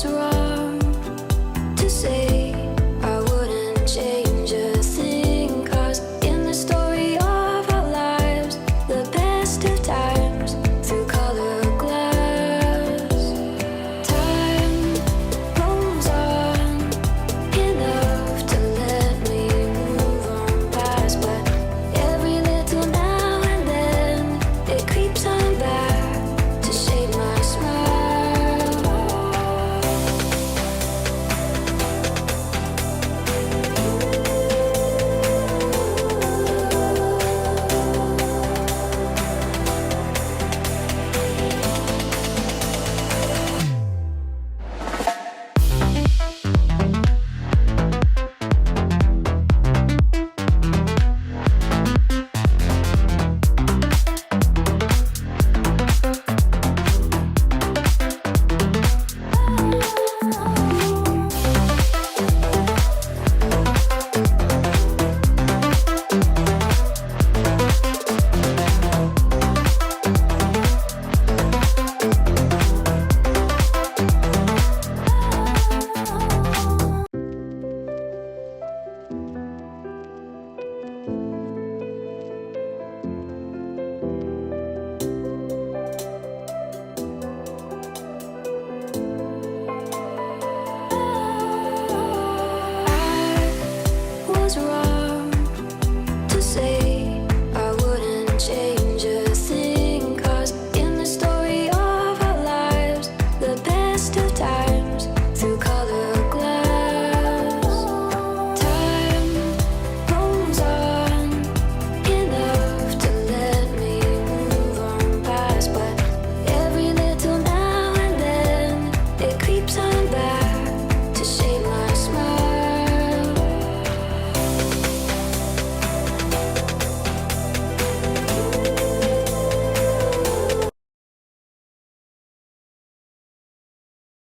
was wrong to say I wouldn't change a thing, 'cause in the story of our lives, the best of times through color glass, time rolls on enough to let me move on past, but every little now and then it creeps on back to shade my smile. Was wrong to say I wouldn't change a thing, 'cause in the story of our lives, the best of times through color glass, time rolls on enough to let me move on past, but every little now and then it creeps on back